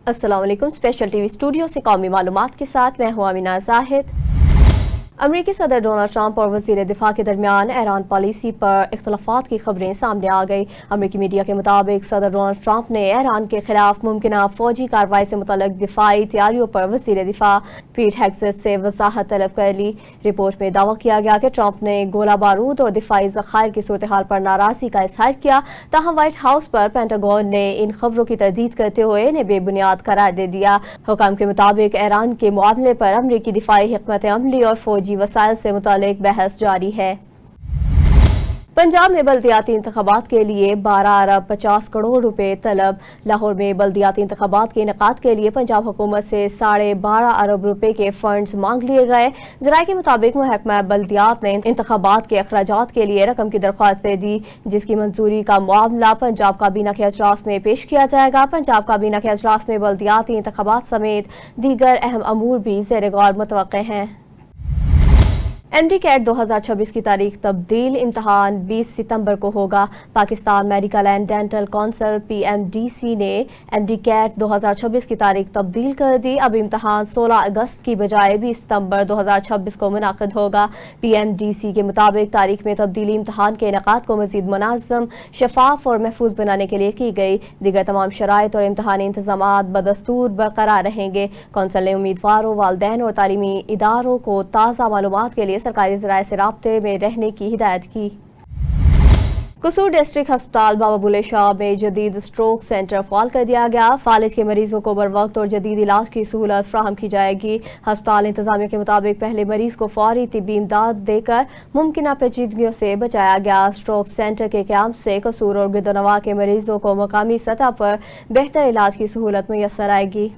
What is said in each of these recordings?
अस्सलाम वालेकुम। Special TV studio से कौमी मालूमात के साथ मैं हूं अमीना जाहिद। अमरीकी सदर डोनाल्ड ट्रंप और वज़ीर दिफा के दरमियान ईरान पॉलिसी पर इख्तलाफात की खबरें सामने आ गई। अमरीकी मीडिया के मुताबिक सदर डोनाल्ड ट्रंप ने ईरान के खिलाफ मुमकिन फौजी कार्रवाई से मुतल्लिक दिफाई तैयारियों पर वज़ीर दिफा पीट हेग्सेथ से वजाहत तलब कर ली। रिपोर्ट में दावा किया गया कि ट्रंप ने गोला बारूद और दिफाई ज़खायर की सूरत हाल पर नाराज़गी का इजहार किया। ताहम व्हाइट हाउस पर पेंटागन ने इन खबरों की तरदीद करते हुए इन्हें बेबुनियाद करार दे दिया। हुकाम के मुताबिक ईरान के मुआमले पर अमरीकी दिफाई हिकमत अमली और फौजी वसाइल से मुतालिक बहस जारी है। पंजाब में बल्दियाती इंतखाबात के लिए 12 अरब 50 करोड़ रुपए तलब। लाहौर में बल्दियाती इंतखाबात के इनेकाद के लिए पंजाब हुकूमत से 12.5 अरब रुपए के फंड्स मांग लिए गए। ज़राए के मुताबिक महकमा बल्दियात ने इंतखाबात के अखराजात के लिए रकम की दरख्वास्त दे दी, जिसकी मंजूरी का मामला पंजाब काबीना के अजलास में पेश किया जाएगा। पंजाब काबीना के अजलास में बल्दियाती इंतखाबात समेत दीगर अहम अमूर भी ज़ेर गौर मुतवक्के हैं। एमडी कैट 2026 की तारीख तब्दील। इम्तहान 20 सितंबर को होगा। Pakistan medical and dental council PMDC ने एमडी कैट 2026 की तारीख तब्दील कर दी। अब इम्तहान 16 अगस्त की बजाय 20 सितंबर 2026 को मुनाकिद होगा। PMDC के मुताबिक तारीख में तब्दीली इम्तहान के इनेकाद को मजीद मुनाज़्ज़म, शफाफ और महफूज बनाने के लिए की गई। दीगर तमाम शराइत और इम्तहानी इंतजामात बदस्तूर बरकरार रहेंगे। कौंसिल ने उम्मीदवारों, वालिदैन और तालीमी इदारों को ताज़ा मालूमात के लिए सरकारी ज़राए से राब्ते में रहने की हिदायत की। कसूर डिस्ट्रिक्ट अस्पताल बाबा बुले शाह में जदीद स्ट्रोक सेंटर फाल कर दिया गया। फालिज के मरीजों को बर वक्त और जदीद इलाज की सहूलत फ्राहम की जाएगी। अस्पताल इंतजामिया के मुताबिक पहले मरीज को फौरी तिब्बी इमदाद देकर मुमकिन पेचीदगियों से बचाया गया। स्ट्रोक सेंटर के क़याम से कसूर और गिरदोनवा के मरीजों को मकामी सतह पर बेहतर इलाज की सहूलत मुयस्सर आएगी।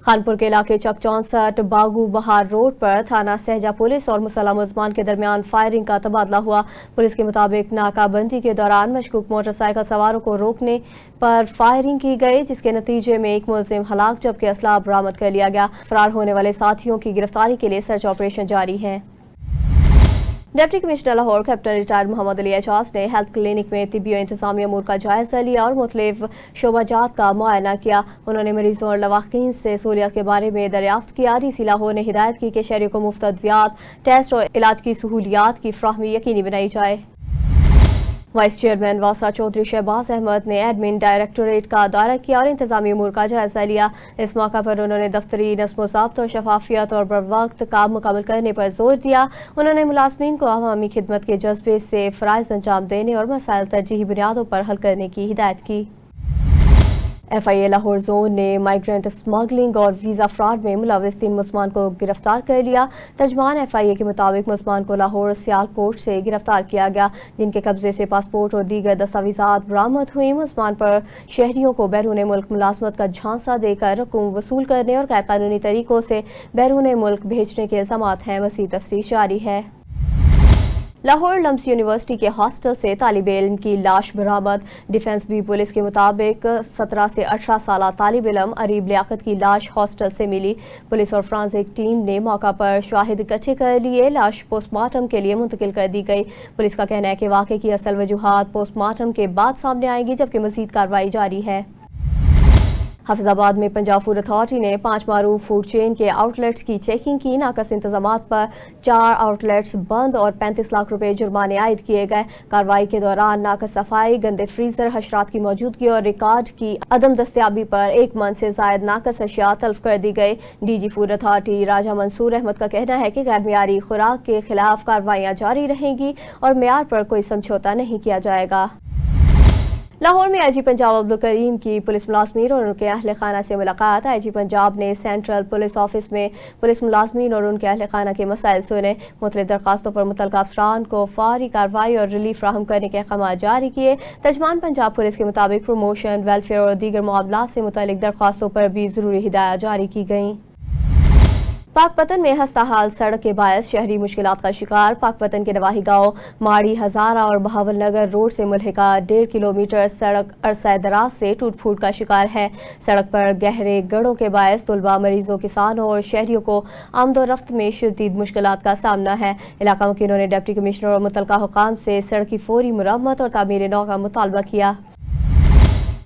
खानपुर के इलाके चक 64 बागू बहार रोड पर थाना सहजा पुलिस और मुसल्लह मुल्ज़मान के दरमियान फायरिंग का तबादला हुआ। पुलिस के मुताबिक नाकाबंदी के दौरान मशकूक मोटरसाइकिल सवारों को रोकने पर फायरिंग की गई, जिसके नतीजे में एक मुलजिम हलाक जबकि असला बरामद कर लिया गया। फरार होने वाले साथियों की गिरफ्तारी के लिए सर्च ऑपरेशन जारी है। Deputy commissioner Lahore captain retired Mohammad Ali Ejaz ने हेल्थ क्लिनिक में तिब्बी और इंतजामी अमूर का जायजा लिया और मुख्तलिफ शोबाजात का मुआयना किया। उन्होंने मरीजों और लवाकीन से सहूलियत के बारे में दरियाफ्त किया। डीसी लाहौर ने हिदायत की कि शहरियों को मुफ्त अद्वियात, टेस्ट और इलाज की सहूलियात की फ्राहमी यकीनी बनाई जाए। वाइस चेयरमैन वासा चौधरी शहबाज अहमद ने एडमिन डायरेक्टोरेट का दौरा किया और इंतजामी अमूर का जायजा लिया। इस मौका पर उन्होंने दफ्तरी नस्म ज़ाब्त और शफाफियत और बर वक्त काम मुकम्मल करने पर जोर दिया। उन्होंने मुलाजमीन को अवामी खिदमत के जज्बे से फ़राइज़ अंजाम देने और मसाइल तरजीही बुनियादों पर हल करने की हिदायत की। FIA लाहौर जोन ने माइग्रेंट स्मगलिंग और वीज़ा फ्रॉड में मुलविस 3 मुल्ज़मान को गिरफ्तार कर लिया। तर्जमान FIA के मुताबिक मुल्ज़मान को लाहौर सियालकोट से गिरफ्तार किया गया, जिनके कब्जे से पासपोर्ट और दीगर दस्तावेज़ात बरामद हुई। मुल्ज़मान पर शहरियों को बैरून मुल्क मुलाजमत का झांसा देकर रकूम वसूल करने और गैर कानूनी तरीकों से बैरून मुल्क भेजने के इल्ज़ामात हैं। मज़ीद तफ्तीश जारी है। लाहौर लम्स यूनिवर्सिटी के हॉस्टल से तालिब इल्म की लाश बरामद। डिफेंस बी पुलिस के मुताबिक 17 से 18 साल तालिब इल्म अरीब लियाकत की लाश हॉस्टल से मिली। पुलिस और फ्रांसिक टीम ने मौका पर शाहिद इकट्ठे कर लिए। लाश पोस्टमार्टम के लिए मुंतकिल कर दी गई। पुलिस का कहना है कि वाक़े की असल वजूहात पोस्टमार्टम के बाद सामने आएंगी, जबकि मज़ीद कार्रवाई जारी है। हाफिजाबाद में पंजाब फूड अथॉरिटी ने 5 मारूफ फूड चेन के आउटलेट्स की चेकिंग की। नाकस इंतजामात पर 4 आउटलेट्स बंद और 35 लाख रुपए जुर्माने आयद किए गए। कार्रवाई के दौरान नाकस सफाई, गंदे फ्रीजर, हशरात की मौजूदगी और रिकॉर्ड की अदम दस्तियाबी पर 1 मन से जायद नाकस अशिया तल्फ कर दी गई। DG फूड अथॉरिटी राजा मंसूर अहमद का कहना है कि गैर मियारी खुराक के खिलाफ कार्रवाइयाँ जारी रहेंगी और मेयार पर कोई समझौता नहीं किया जाएगा। लाहौर में IG पंजाब अब्दुल करीम की पुलिस मुलाजमीन और उनके अहल खाना से मुलाकात। IG पंजाब ने सेंट्रल पुलिस ऑफिस में पुलिस मुलाजमीन और उनके अहल खाना के मसाइल सुने। मुख्तलिफ दरखास्तों पर मुतल्लिका अफसरान को फौरी कार्रवाई और रिलीफ फ्राहम करने के अहकाम जारी किए। तर्जमान पंजाब पुलिस के मुताबिक प्रमोशन, वेलफेयर और दीगर मामलात से मुतल्लिक दरखास्तों पर भी जरूरी हिदायत जारी की गई। पाकपतन में हस्ता हाल सड़क के बायस शहरी मुश्किलात का शिकार। पाकपतन के नवाही गांव माड़ी, हजारा और बहावल नगर रोड से मुल्हिका 1.5 किलोमीटर सड़क अरसा दराज से टूट फूट का शिकार है। सड़क पर गहरे गड़ों के बायस तुलबा, मरीजों, किसानों और शहरियों को आमदोरफ्त में शदीद मुश्किलात का सामना है। इलाका मुखिनों ने डिप्टी कमिश्नर और मुतल्लिका हुकाम से सड़क की फौरी मुरम्मत और तामीर नौ का मुतालबा किया।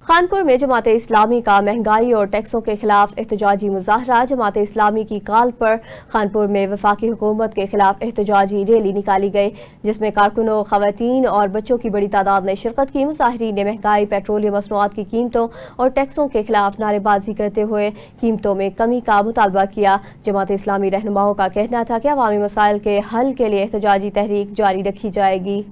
खानपुर में जमात इस्लामी का महंगाई और टैक्सों के खिलाफ एहतजाजी मुजाहरा। जमात इस्लामी की कॉल पर खानपुर में वफाकी हुकूमत के खिलाफ एहतजाजी रैली निकाली गई, जिसमें कारकुनों, खवातीन और बच्चों की बड़ी तादाद ने शिरकत की। मुजाहिरीन ने महंगाई, पेट्रोलियम मसनूआत की कीमतों और टैक्सों के खिलाफ नारेबाजी करते हुए कीमतों में कमी का मुतालबा किया। जमात इस्लामी रहनुमाओं का कहना था कि अवामी मसाइल के हल के लिए एहतजाजी तहरीक जारी रखी जाएगी।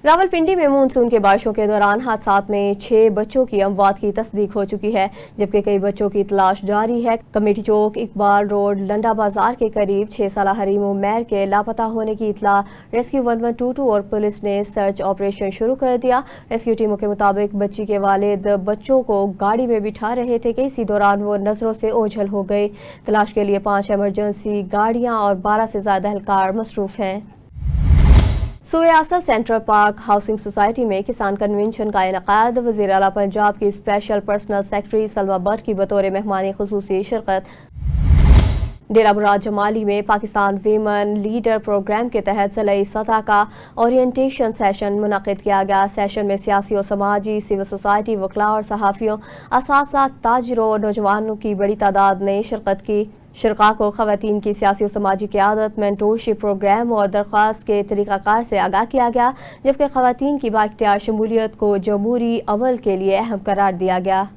रावलपिंडी में मानसून के बारिशों के दौरान हादसात में 6 बच्चों की अमवात की तस्दीक हो चुकी है, जबकि कई बच्चों की तलाश जारी है। कमेटी चौक, इकबाल रोड, लंडा बाजार के करीब 6 साल हरीम उमैर के लापता होने की इतला रेस्क्यू 1122 और पुलिस ने सर्च ऑपरेशन शुरू कर दिया। रेस्क्यू टीमों के मुताबिक बच्ची के वालिद बच्चों को गाड़ी में बिठा रहे थे कि इसी दौरान वो नजरों से ओझल हो गए। तलाश के लिए 5 इमरजेंसी गाड़ियां और 12 से ज्यादा एहलकार मसरूफ हैं। सुयासल सेंट्रल पार्क हाउसिंग सोसाइटी में किसान कन्वेंशन का इनेकाद। वज़ीर आला पंजाब की special personal secretary Salma but की बतौर मेहमान खुसूसी शिरकत। डेरा मुराद जमाली में पाकिस्तान वीमन लीडर प्रोग्राम के तहत ज़िलाई सतह का ओरिएंटेशन सेशन मुनक़िद किया गया। सेशन में सियासी और समाजी, सिविल सोसाइटी, वकला और सहाफ़ियों, असातिज़ा, ताजिरों और नौजवानों की बड़ी तादाद ने शिरकत की। शिरका को ख़वातीन की सियासी और समाजी क़यादत, मेंटोरशिप प्रोग्राम और दरख्वास्त के तरीक़ाकार से आगाह किया गया, जबकि ख़वातीन की बाइख्तियार शमूलियत को जमहूरी अमल के लिए अहम करार दिया गया।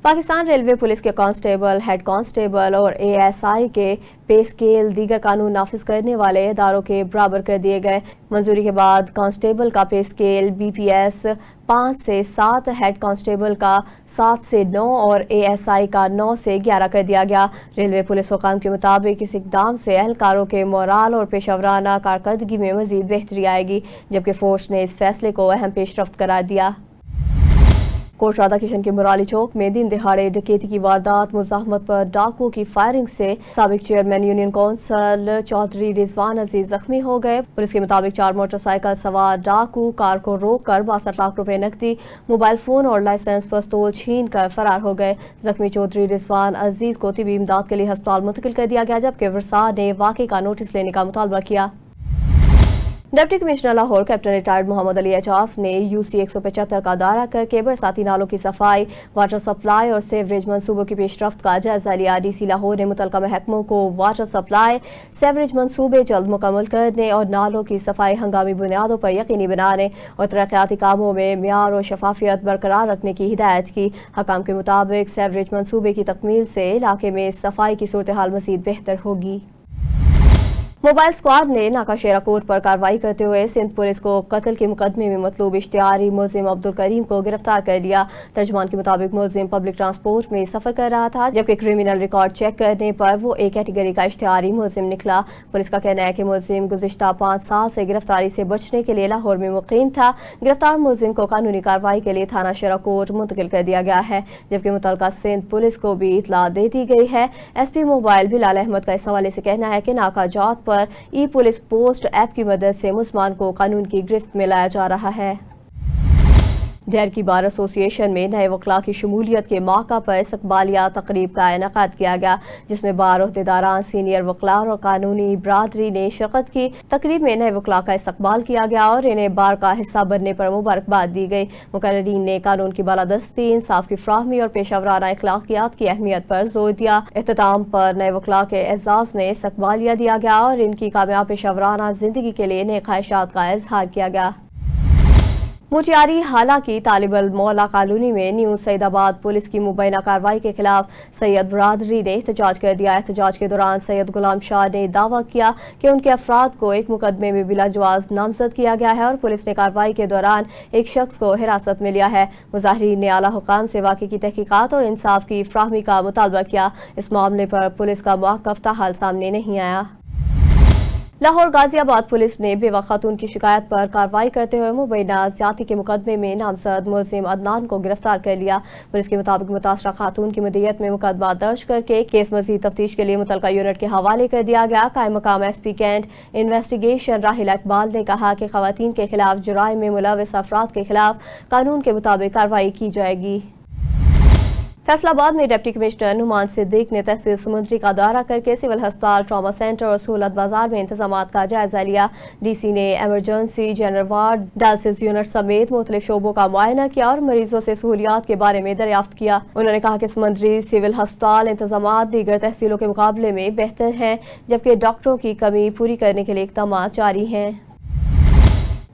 पाकिस्तान रेलवे पुलिस के कांस्टेबल, हेड कांस्टेबल और ASI के पे स्केल दीगर कानून नाफिज करने वाले इदारों के बराबर कर दिए गए। मंजूरी के बाद कांस्टेबल का पे स्केल BPS 5 से 7, हेड कांस्टेबल का 7 से 9 और ASI का 9 से 11 कर दिया गया। रेलवे पुलिस हुकाम के मुताबिक इस इकदाम से एहलकारों के मोराल और पेशेवराना कारकर्दगी में मजीद बेहतरी आएगी, जबकि फोर्स ने इस फैसले को अहम पेशरफ्त करार दिया। कोट राधा किशन के मुराली चौक में दिन दिहाड़े डकैती की वारदात, मुजाहमत पर डाकुओं की फायरिंग से साबिक chairman union council Chaudhry Rizwan Aziz जख्मी हो गए। पुलिस के मुताबिक 4 मोटरसाइकिल सवार डाकू कार को रोक कर 62 लाख रुपए नकदी, मोबाइल फोन और लाइसेंस पिस्तौल छीन कर फरार हो गए। जख्मी चौधरी रिजवान अजीज को तिबी इमदाद के लिए अस्पताल मुंतकिल कर दिया गया, जबकि वर्सा ने वाक़े का नोटिस लेने का मुतालबा किया। Deputy commissioner Lahore captain retired Mohammad Ali Ejaz ने UC 175 का दौरा करके बरसाती नालों की सफाई, वाटर सप्लाई और सेवरेज मंसूबों की पेशरफ्त का जायजा लिया। DC लाहौर ने मुतलका महकमों को वाटर सप्लाई, सेवरेज मंसूबे जल्द मुकम्मल करने और नालों की सफाई हंगामी बुनियादों पर यकीनी बनाने और तरक्याती कामों में मियार और शफाफियत बरकरार रखने की हिदायत की। हकाम के मुताबिक सेवरेज मंसूबे की तकमील से इलाके में सफाई की सूरत हाल मजीद बेहतर होगी। मोबाइल स्क्वाड ने नाका शेरा कोट पर कार्रवाई करते हुए सिंध पुलिस को कत्ल के मुकदमे में मतलूब इश्तिहारी मुलजिम अब्दुल करीम को गिरफ्तार कर लिया। तर्जुमान के मुताबिक मुलजिम पब्लिक ट्रांसपोर्ट में सफर कर रहा था, जबकि क्रिमिनल रिकॉर्ड चेक करने पर वो एक कैटेगरी का इश्तिहारी मुलजिम निकला। पुलिस का कहना है कि मुलजिम गुज़िश्ता 5 साल से गिरफ्तारी से बचने के लिए लाहौर में मुकीम था। गिरफ्तार मुलजिम को कानूनी कार्रवाई के लिए थाना शेरा कोट मुंतकिल कर दिया गया है, जबकि मुतलका सिंध पुलिस को भी इतला दे दी गई है। SP मोबाइल बिलाल अहमद का इस हवाले से कहना है कि नाका जात पर ई पुलिस पोस्ट ऐप की मदद से मुसलमान को कानून की गिरफ्त में लाया जा रहा है। डैर की बार एसोसिएशन में नए वकला की शमूलियत के मौका पर इस्तकबालिया तकरीब का इनेकाद किया गया, जिसमें बार अहदेदारान, सीनियर वकला और कानूनी बरादरी ने शिरकत की। तकरीब में नए वकला का इस्तकबाल किया गया और इन्हें बार का हिस्सा बनने पर मुबारकबाद दी गई। मुकर्रीन ने कानून की बालादस्ती, इंसाफ की फ्राहमी और पेशावराना अखलाकियात की अहमियत पर जोर दिया। इख्तिताम पर नए वकला के एजाज में इस्तकबालिया दिया गया और इनकी कामयाब पेशावराना जिंदगी के लिए नेक ख्वाहिशात का इजहार किया गया। मुटियारी हालांकि तालिबल मौला कॉलोनी में न्यू सईदाबाद पुलिस की मुबैना कार्रवाई के खिलाफ सैयद बरादरी ने एहतजाज कर दिया। एहतजाज के दौरान सैयद गुलाम शाह ने दावा किया कि उनके अफराद को एक मुकदमे में बिला जवाज नामजद किया गया है और पुलिस ने कार्रवाई के दौरान एक शख्स को हिरासत में लिया है। मुजाहिरीन ने आला हुकाम से वाक़े की तहकीकात और इंसाफ की फ्राहमी का मुतालबा किया। इस मामले पर पुलिस का मौक़िफ़ ताहाल सामने नहीं आया। लाहौर गाजियाबाद पुलिस ने बेवा खातून की शिकायत पर कार्रवाई करते हुए मुबैना ज्यादती के मुकदमे में नामजद मुलजिम अदनान को गिरफ्तार कर लिया। पुलिस के मुताबिक मुतासरा खातून की मदियत में मुकदमा दर्ज करके केस मजीद तफ्तीश के लिए मुतलका यूनिट के हवाले कर दिया गया। कायम मकाम SP कैंट इन्वेस्टिगेशन राहिला इकबाल ने कहा कि खवातीन के खिलाफ जुराइम में मुलविस अफराद के खिलाफ कानून के मुताबिक कार्रवाई की जाएगी। फैसला आबाद में डिप्टी कमिश्नर नुमान सिद्दीक ने तहसील समुंदरी का दौरा करके सिविल अस्पताल, ट्रॉमा सेंटर और सहूलत बाजार में इंतजामात का जायजा लिया। डीसी ने emergency, general ward, dialysis unit समेत मुख्तलिफ शोबों का मुआयना किया और मरीजों से सहूलियात के बारे में दरियाफ्त किया। उन्होंने कहा कि समुंदरी सिविल अस्पताल इंतजामात दीगर तहसीलों के मुकाबले में बेहतर हैं, जबकि डॉक्टरों की कमी पूरी करने के लिए इक़दाम जारी हैं।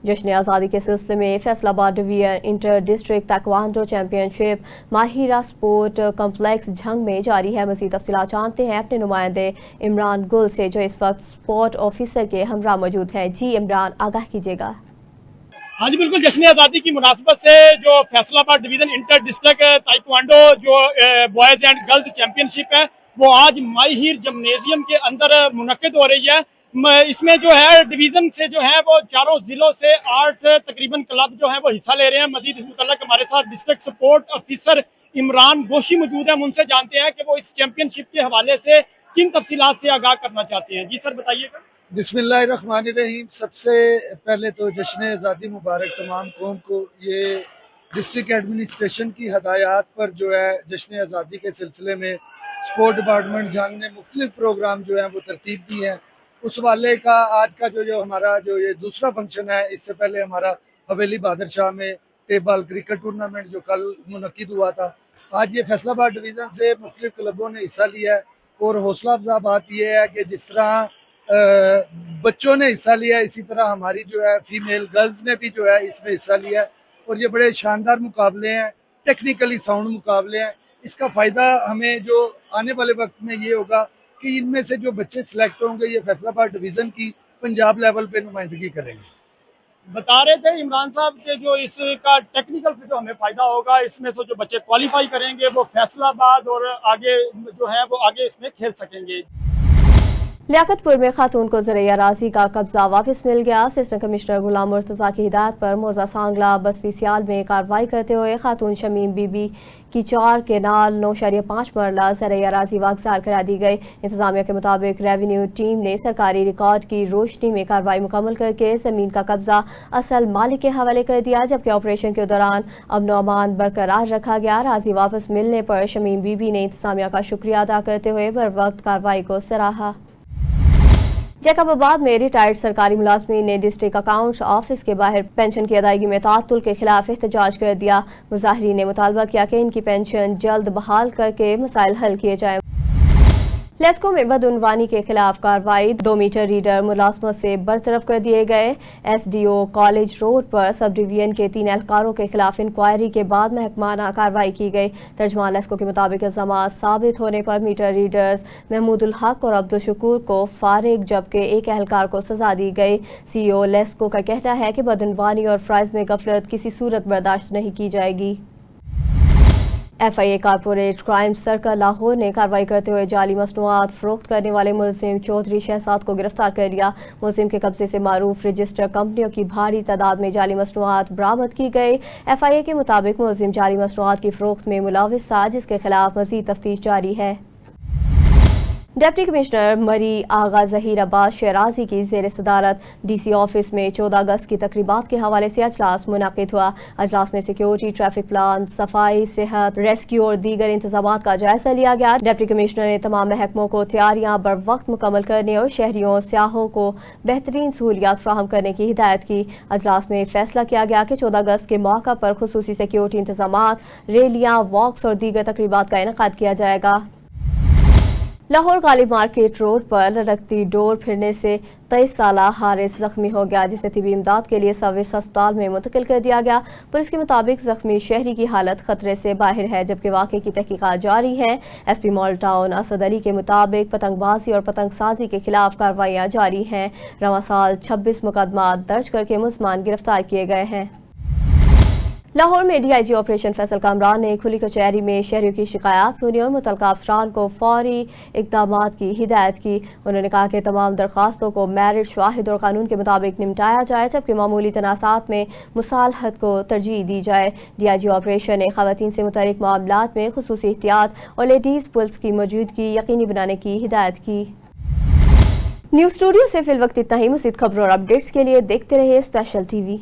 जश्न आज़ादी के सिलसिले में Faisalabad division inter district taekwondo championship Mahira sport complex Jhang में जारी है। मज़ीद तफसीलात जानते हैं अपने नुमाइंदे इमरान गुल से, जो इस वक्त स्पोर्ट ऑफिसर के हमरा मौजूद है। जी इमरान, आगाह कीजिएगा। हाँ जी बिल्कुल, जश्न आज़ादी की मुनासबत से जो Faisalabad division inter district taekwondo जो बॉयज़ एंड गर्ल्स चैंपियनशिप है वो आज माहिर जिम्नेजियम के अंदर मुनक्किद हो रही है। इसमें जो है डिवीजन से जो है वो चारों जिलों से 8 तकरीबन क्लब जो है वो हिस्सा ले रहे हैं। मजीद इस मुताल्लिक हमारे साथ डिस्ट्रिक्ट सपोर्ट ऑफिसर इमरान गोशी मौजूद है। हम उनसे जानते हैं कि वो इस चैंपियनशिप के हवाले से किन तफसीलात से आगाह करना चाहते हैं। जी सर, बताइएगा। बिस्मिल्लाहिर्रहमानिर्रहीम। सबसे पहले तो जश्न आज़ादी मुबारक तमाम कौम को। ये डिस्ट्रिक्ट एडमिनिस्ट्रेशन की हदायत पर जो है जश्न आज़ादी के सिलसिले में स्पोर्ट डिपार्टमेंट जंग ने मुख्तलिफ प्रोग्राम जो है वो तरतीब दी हैं। उस वाले का आज का जो हमारा जो ये दूसरा फंक्शन है, इससे पहले हमारा हवेली बहादुर शाह में टेबल क्रिकेट टूर्नामेंट जो कल मुनक्किद हुआ था। आज ये फैसलाबाद डिवीज़न से मुख्तलिफ क्लबों ने हिस्सा लिया है और हौसला अफजा बात यह है कि जिस तरह बच्चों ने हिस्सा लिया, इसी तरह हमारी जो है फीमेल गर्ल्स ने भी जो है इसमें हिस्सा लिया है और ये बड़े शानदार मुकाबले हैं, टेक्निकली साउंड मुकाबले हैं। इसका फ़ायदा हमें जो आने वाले वक्त में ये होगा कि इनमें से जो बच्चे सिलेक्ट होंगे ये फैसलाबाद डिवीज़न की पंजाब लेवल पे नुमाइंदगी करेंगे। बता रहे थे इमरान साहब के जो इसका टेक्निकल से जो हमें फ़ायदा होगा, इसमें से जो बच्चे क्वालिफाई करेंगे वो फैसलाबाद और आगे जो है वो आगे इसमें खेल सकेंगे। लियाकतपुर में खातून को ज़रिया राजी का कब्जा वापस मिल गया। असिस्टेंट कमिश्नर गुलाम मुर्तज़ा की हिदायत पर मौजा सांगला बस्ती सियाल में कार्रवाई करते हुए खातून शमीम बीबी की 4 केनाल 9.5 मरला ज़रिया राजी वागज़ार करा दी गई। इंतजामिया के मुताबिक रेवेन्यू टीम ने सरकारी रिकॉर्ड की रोशनी में कार्रवाई मुकम्मल करके ज़मीन का कब्जा असल मालिक के हवाले कर दिया, जबकि ऑपरेशन के दौरान अमन व अमान बरकरार रखा गया। राजी वापस मिलने पर शमीम बीबी ने इंतजामिया का शुक्रिया अदा करते हुए बर वक्त कार्रवाई को सराहा। जैकबाबाद में रिटायर्ड सरकारी मुलाजमीन ने डिस्ट्रिक्ट अकाउंट्स ऑफिस के बाहर पेंशन की अदायगी में ताअत्तुल के खिलाफ एहतजाज कर दिया। मुजाहिरीन ने मुतालबा किया कि इनकी पेंशन जल्द बहाल करके मसाइल हल किए जाएं। लेस्को में बदउनवानी के खिलाफ कार्रवाई, 2 मीटर रीडर मुलाजमत से बरतरफ कर दिए गए। SDO कॉलेज रोड पर सब डिवीजन के 3 एहलकारों के खिलाफ इंक्वायरी के बाद महकमाना कार्रवाई की गई। तर्जमान लेस्को के मुताबिक इल्जामात साबित होने पर मीटर रीडर्स महमूदुल हक और अब्दुल शकूर को फारिग, जबकि एक एहलकार को सजा दी गई। CEO लेस्को का कहना है कि बदउनवानी और फ्राइज में गफलत किसी सूरत बर्दाश्त नहीं की जाएगी। FIA corporate crime circle Lahore ने कार्रवाई करते हुए जाली मसनूआत फरोख्त करने वाले मुलजिम चौधरी शहजाद को गिरफ्तार कर लिया। मुलजिम के कब्जे से मारूफ रजिस्टर कंपनियों की भारी तादाद में जाली मसनूआत बरामद की गई। FIA के मुताबिक मुलजिम जाली मसनूआत की फरोख्त में मुलविस था, जिसके खिलाफ मजीद तफ्तीश जारी है। डिप्टी कमिश्नर मरी आगा जहीर अब्बास शराजी की ज़ेर सदारत DC ऑफिस में 14 अगस्त की तकरीबात के हवाले से अजलास मुनाकिद हुआ। अजलास में सिक्योरिटी, ट्रैफिक प्लान, सफाई, सेहत, रेस्क्यू और दीगर इंतजामात का जायजा लिया गया। डिप्टी कमिश्नर ने तमाम महकमों को तैयारियां बर वक्त मुकम्मल करने और शहरियों सियाहों को बेहतरीन सहूलियात फराहम करने की हिदायत की। अजलास में फैसला किया गया कि 14 अगस्त के मौका पर खुसूसी सिक्योरिटी इंतजामात, रैलियां, वॉक्स और दीगर तकरीबात का इनेकाद किया जाएगा। लाहौर गालिब मार्केट रोड पर लटकती डोर फिरने से 23 साला हारिस जख्मी हो गया, जिसे तिबी इमदाद के लिए सर्विस अस्पताल में मुंतकिल कर दिया गया। पुलिस के मुताबिक जख्मी शहरी की हालत खतरे से बाहर है, जबकि वाक़े की तहकीकात जारी है। SP mall town Asad Ali के मुताबिक पतंगबाजी और पतंगसाजी के खिलाफ कार्रवाइयाँ जारी हैं। रवां साल 26 मुकदमा दर्ज करके मुलजमान गिरफ्तार किए गए हैं। लाहौर में DIG ऑपरेशन फैसल कामरान ने खुली कचहरी में शहरियों की शिकायत सुनी और मुतल्लिका अफसरान को फौरी इक़दामात की हिदायत की। उन्होंने कहा कि तमाम दरख्वास्तों को मेरिट, शाहिद और कानून के मुताबिक निपटाया जाए, जबकि मामूली तनाज़ात में मुसालहत को तरजीह दी जाए। DIG ऑपरेशन ने ख़वातीन से मुतल्लिक मामलात में खुसूसी एहतियात और लेडीज़ पुलिस की मौजूदगी यकीनी बनाने की हिदायत की। न्यूज़ स्टूडियो से फिल वक्त इतना ही। मज़ीद खबरों और अपडेट्स के लिए देखते रहिए स्पेशल TV।